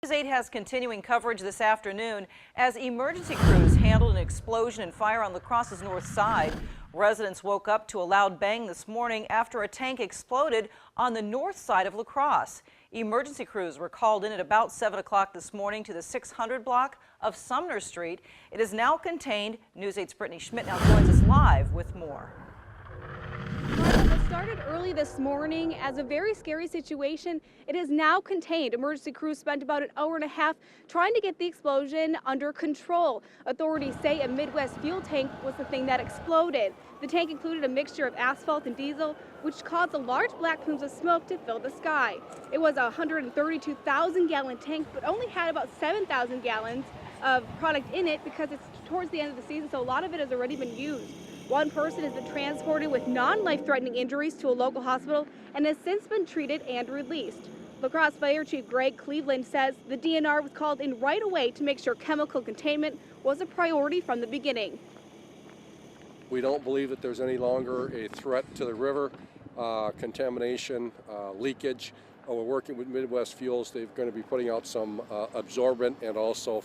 News 8 has continuing coverage this afternoon as emergency crews handled an explosion and fire on La Crosse's north side. Residents woke up to a loud bang this morning after a tank exploded on the north side of La Crosse. Emergency crews were called in at about 7 o'clock this morning to the 600 block of Sumner Street. It is now contained. News 8's Brittany Schmidt now joins us live with more. It started early this morning as a very scary situation. It is now contained. Emergency crews spent about an hour and a half trying to get the explosion under control. Authorities say a Midwest fuel tank was the thing that exploded. The tank included a mixture of asphalt and diesel, which caused a large black plumes of smoke to fill the sky. It was a 132,000-gallon tank, but only had about 7,000 gallons of product in it because it's towards the end of the season, so a lot of it has already been used. One person has been transported with non-life-threatening injuries to a local hospital and has since been treated and released. La Crosse Fire Chief Greg Cleveland says the DNR was called in right away to make sure chemical containment was a priority from the beginning. We don't believe that there's any longer a threat to the river, contamination, leakage. We're working with Midwest Fuels. They're going to be putting out some absorbent and also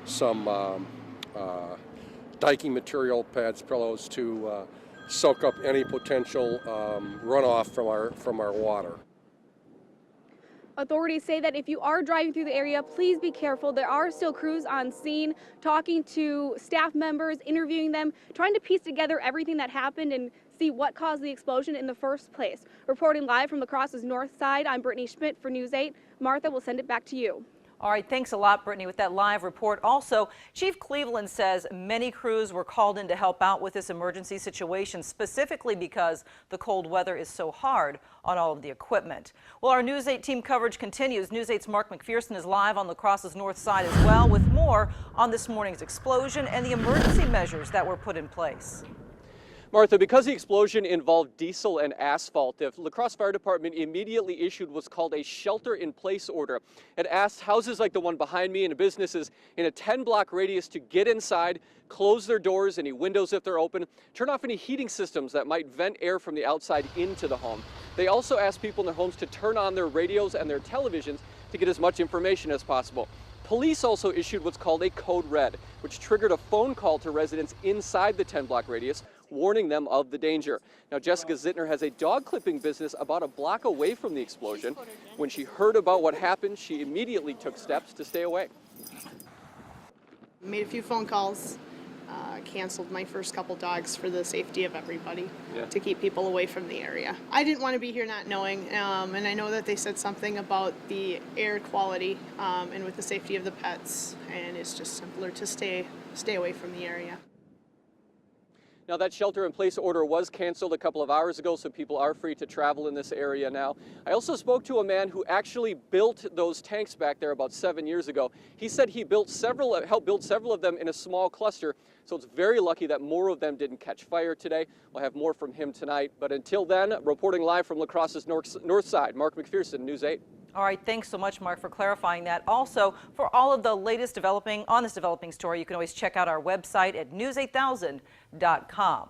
some diking material, pads, pillows to soak up any potential runoff from our water. Authorities say that if you are driving through the area, please be careful. There are still crews on scene talking to staff members, interviewing them, trying to piece together everything that happened and see what caused the explosion in the first place. Reporting live from La Crosse's north side, I'm Brittany Schmidt for News 8. Martha, we'll send it back to you. All right, thanks a lot, Brittany, with that live report. Also, Chief Cleveland says many crews were called in to help out with this emergency situation, specifically because the cold weather is so hard on all of the equipment. Well, our News 8 team coverage continues. News 8's Mark McPherson is live on La Crosse's north side as well with more on this morning's explosion and the emergency measures that were put in place. Martha, because the explosion involved diesel and asphalt, the La Crosse Fire Department immediately issued what's called a shelter-in-place order. It asked houses like the one behind me and businesses in a 10-block radius to get inside, close their doors, any windows if they're open, turn off any heating systems that might vent air from the outside into the home. They also asked people in their homes to turn on their radios and their televisions to get as much information as possible. Police also issued what's called a code red, which triggered a phone call to residents inside the 10-block radius, warning them of the danger. Now, Jessica Zittner has a dog clipping business about a block away from the explosion. When she heard about what happened, she immediately took steps to stay away. Made a few phone calls, canceled my first couple dogs for the safety of everybody, to keep people away from the area. I didn't want to be here not knowing, and I know that they said something about the air quality and with the safety of the pets, and it's just simpler to stay away from the area. Now, that shelter-in-place order was canceled a couple of hours ago, so people are free to travel in this area now. I also spoke to a man who actually built those tanks back there about 7 years ago. He said he helped build several of them in a small cluster, so it's very lucky that more of them didn't catch fire today. We'll have more from him tonight, but until then, reporting live from La Crosse's north side, Mark McPherson, News 8. All right, thanks so much, Mark, for clarifying that. Also, for all of the latest developing story, you can always check out our website at news8000.com.